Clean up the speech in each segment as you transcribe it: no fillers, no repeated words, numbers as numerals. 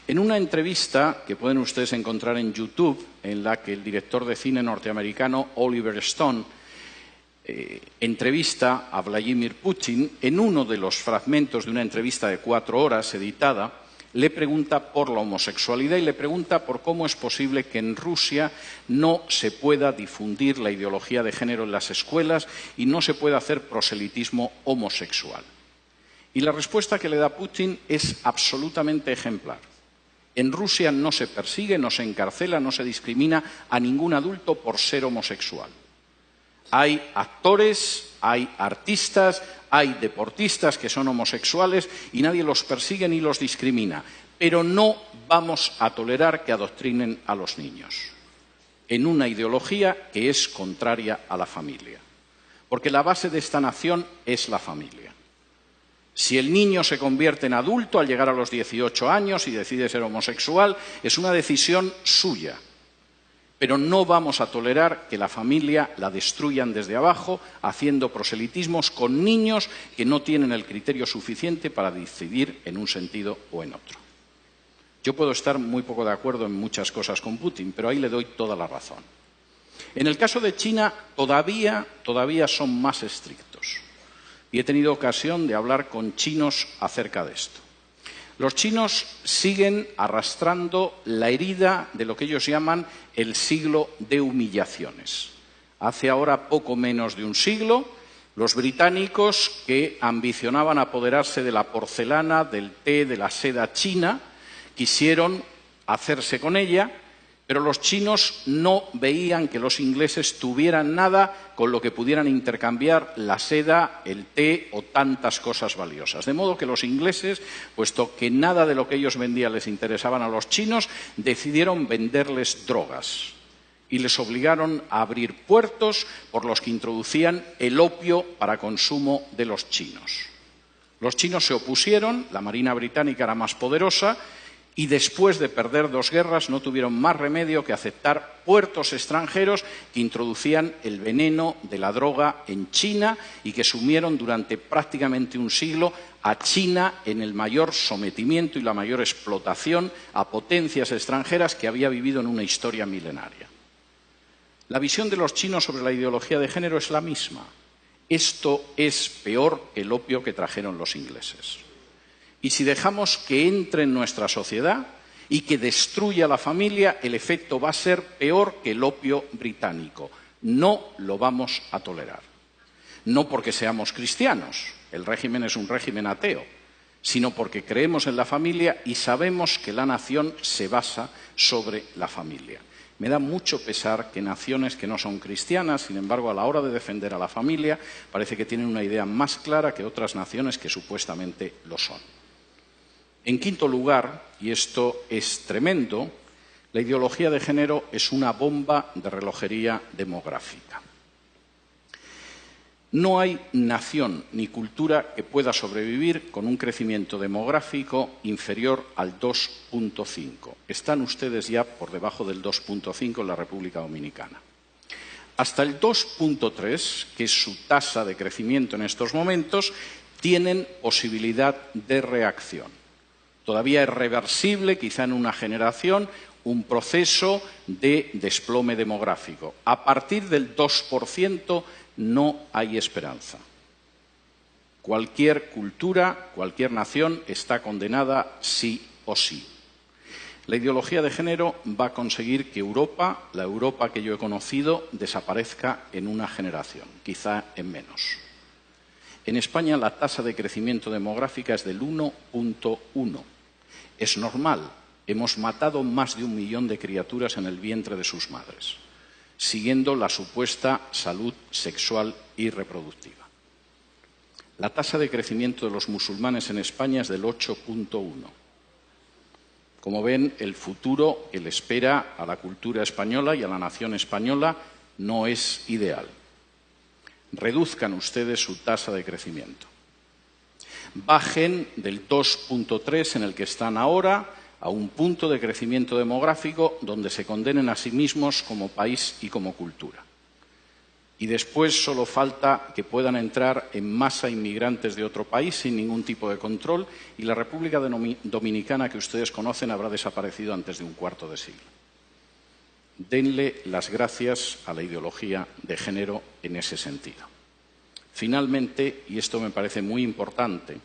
En una entrevista que pueden ustedes encontrar en YouTube, en la que el director de cine norteamericano Oliver Stone entrevista a Vladimir Putin, en uno de los fragmentos de una entrevista de 4 horas editada, le pregunta por la homosexualidad y le pregunta por cómo es posible que en Rusia no se pueda difundir la ideología de género en las escuelas y no se pueda hacer proselitismo homosexual. Y la respuesta que le da Putin es absolutamente ejemplar. En Rusia no se persigue, no se encarcela, no se discrimina a ningún adulto por ser homosexual. Hay actores, hay artistas, hay deportistas que son homosexuales y nadie los persigue ni los discrimina. Pero no vamos a tolerar que adoctrinen a los niños en una ideología que es contraria a la familia. Porque la base de esta nación es la familia. Si el niño se convierte en adulto al llegar a los 18 años y decide ser homosexual, es una decisión suya. Pero no vamos a tolerar que la familia la destruyan desde abajo, haciendo proselitismos con niños que no tienen el criterio suficiente para decidir en un sentido o en otro. Yo puedo estar muy poco de acuerdo en muchas cosas con Putin, pero ahí le doy toda la razón. En el caso de China, todavía son más estrictos. Y he tenido ocasión de hablar con chinos acerca de esto. Los chinos siguen arrastrando la herida de lo que ellos llaman el siglo de humillaciones. Hace ahora poco menos de un siglo, los británicos, que ambicionaban apoderarse de la porcelana, del té, de la seda china, quisieron hacerse con ella, pero los chinos no veían que los ingleses tuvieran nada con lo que pudieran intercambiar la seda, el té o tantas cosas valiosas. De modo que los ingleses, puesto que nada de lo que ellos vendían les interesaban a los chinos, decidieron venderles drogas y les obligaron a abrir puertos por los que introducían el opio para consumo de los chinos. Los chinos se opusieron, la Marina británica era más poderosa, y después de perder 2 guerras no tuvieron más remedio que aceptar puertos extranjeros que introducían el veneno de la droga en China y que sumieron durante prácticamente un siglo a China en el mayor sometimiento y la mayor explotación a potencias extranjeras que había vivido en una historia milenaria. La visión de los chinos sobre la ideología de género es la misma. Esto es peor que el opio que trajeron los ingleses. Y si dejamos que entre en nuestra sociedad y que destruya la familia, el efecto va a ser peor que el opio británico. No lo vamos a tolerar. No porque seamos cristianos, el régimen es un régimen ateo, sino porque creemos en la familia y sabemos que la nación se basa sobre la familia. Me da mucho pesar que naciones que no son cristianas, sin embargo, a la hora de defender a la familia, parece que tienen una idea más clara que otras naciones que supuestamente lo son. En quinto lugar, y esto es tremendo, la ideología de género es una bomba de relojería demográfica. No hay nación ni cultura que pueda sobrevivir con un crecimiento demográfico inferior al 2,5. Están ustedes ya por debajo del 2,5 en la República Dominicana. Hasta el 2,3, que es su tasa de crecimiento en estos momentos, tienen posibilidad de reacción. Todavía es reversible, quizá en una generación, un proceso de desplome demográfico. A partir del 2% no hay esperanza. Cualquier cultura, cualquier nación está condenada sí o sí. La ideología de género va a conseguir que Europa, la Europa que yo he conocido, desaparezca en una generación, quizá en menos. En España la tasa de crecimiento demográfica es del 1,1. Es normal, hemos matado más de 1 millón de criaturas en el vientre de sus madres, siguiendo la supuesta salud sexual y reproductiva. La tasa de crecimiento de los musulmanes en España es del 8,1. Como ven, el futuro que le espera a la cultura española y a la nación española no es ideal. Reduzcan ustedes su tasa de crecimiento. Bajen del 2,3 en el que están ahora a un punto de crecimiento demográfico donde se condenen a sí mismos como país y como cultura. y después solo falta que puedan entrar en masa inmigrantes de otro país sin ningún tipo de control y la República Dominicana que ustedes conocen habrá desaparecido antes de un cuarto de siglo. Denle las gracias a la ideología de género en ese sentido. Finalmente, y esto me parece muy importante,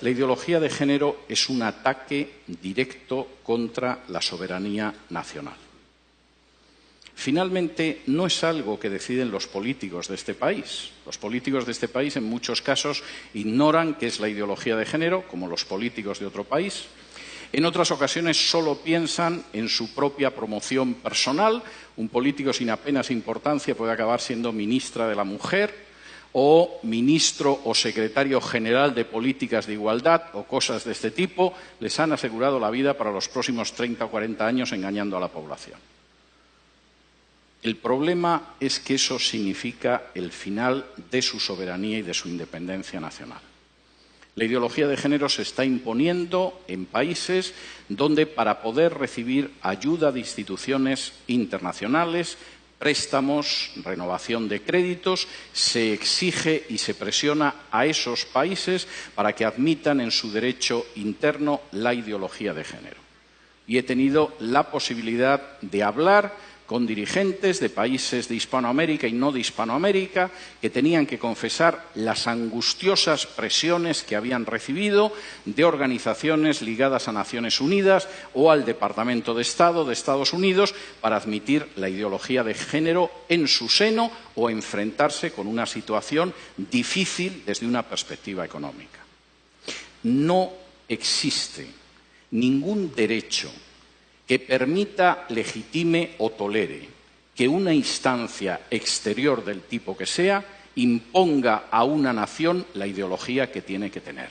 la ideología de género es un ataque directo contra la soberanía nacional. Finalmente, no es algo que deciden los políticos de este país. Los políticos de este país, en muchos casos, ignoran qué es la ideología de género, como los políticos de otro país. En otras ocasiones solo piensan en su propia promoción personal. Un político sin apenas importancia puede acabar siendo ministra de la Mujer o ministro o secretario general de Políticas de Igualdad o cosas de este tipo. Les han asegurado la vida para los próximos 30 o 40 años engañando a la población. El problema es que eso significa el final de su soberanía y de su independencia nacional. La ideología de género se está imponiendo en países donde para poder recibir ayuda de instituciones internacionales, préstamos, renovación de créditos, se exige y se presiona a esos países para que admitan en su derecho interno la ideología de género. Y he tenido la posibilidad de hablar con dirigentes de países de Hispanoamérica y no de Hispanoamérica que tenían que confesar las angustiosas presiones que habían recibido de organizaciones ligadas a Naciones Unidas o al Departamento de Estado de Estados Unidos para admitir la ideología de género en su seno o enfrentarse con una situación difícil desde una perspectiva económica. No existe ningún derecho que permita, legitime o tolere que una instancia exterior del tipo que sea imponga a una nación la ideología que tiene que tener.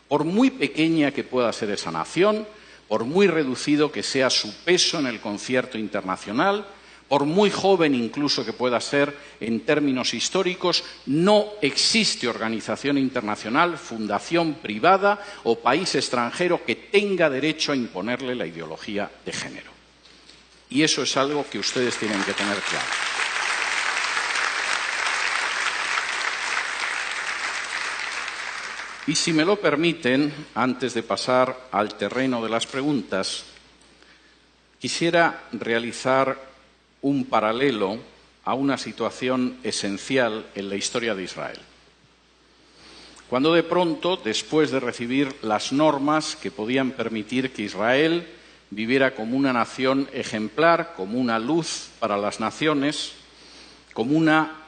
Por muy pequeña que pueda ser esa nación, por muy reducido que sea su peso en el concierto internacional, por muy joven incluso que pueda ser en términos históricos, no existe organización internacional, fundación privada o país extranjero que tenga derecho a imponerle la ideología de género. Y eso es algo que ustedes tienen que tener claro. Y si me lo permiten, antes de pasar al terreno de las preguntas, quisiera realizar un paralelo a una situación esencial en la historia de Israel. Cuando de pronto, después de recibir las normas que podían permitir que Israel viviera como una nación ejemplar, como una luz para las naciones, como una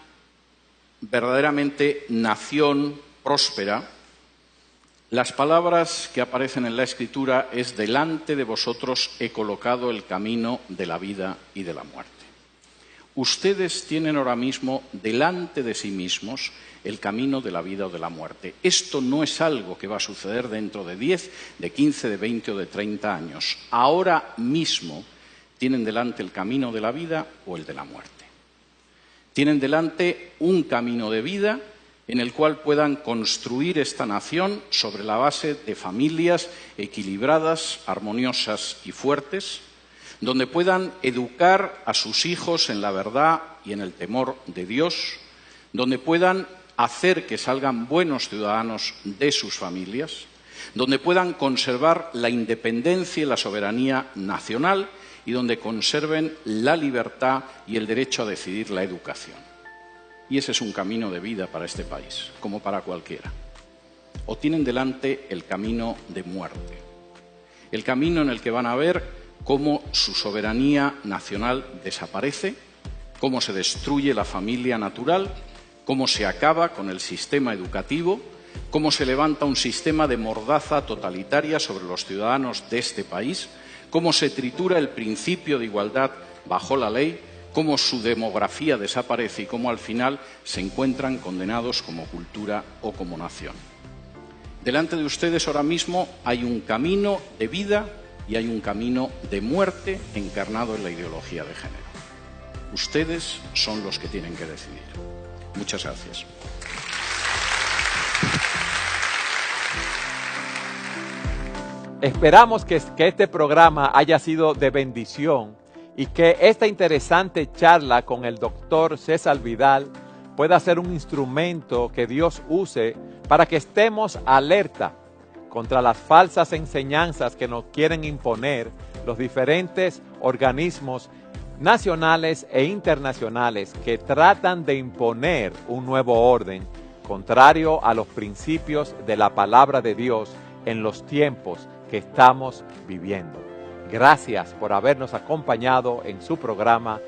verdaderamente nación próspera, las palabras que aparecen en la Escritura es: delante de vosotros he colocado el camino de la vida y de la muerte. Ustedes tienen ahora mismo delante de sí mismos el camino de la vida o de la muerte. Esto no es algo que va a suceder dentro de 10, de 15, de 20 o de 30 años. Ahora mismo tienen delante el camino de la vida o el de la muerte. Tienen delante un camino de vida en el cual puedan construir esta nación sobre la base de familias equilibradas, armoniosas y fuertes, donde puedan educar a sus hijos en la verdad y en el temor de Dios, donde puedan hacer que salgan buenos ciudadanos de sus familias, donde puedan conservar la independencia y la soberanía nacional y donde conserven la libertad y el derecho a decidir la educación. Y ese es un camino de vida para este país, como para cualquiera. O tienen delante el camino de muerte, el camino en el que van a ver cómo su soberanía nacional desaparece, cómo se destruye la familia natural, cómo se acaba con el sistema educativo, cómo se levanta un sistema de mordaza totalitaria sobre los ciudadanos de este país, cómo se tritura el principio de igualdad bajo la ley, cómo su demografía desaparece y cómo al final se encuentran condenados como cultura o como nación. Delante de ustedes ahora mismo hay un camino de vida y hay un camino de muerte encarnado en la ideología de género. Ustedes son los que tienen que decidir. Muchas gracias. Esperamos que este programa haya sido de bendición y que esta interesante charla con el doctor César Vidal pueda ser un instrumento que Dios use para que estemos alerta contra las falsas enseñanzas que nos quieren imponer los diferentes organismos nacionales e internacionales que tratan de imponer un nuevo orden contrario a los principios de la palabra de Dios en los tiempos que estamos viviendo. Gracias por habernos acompañado en su programa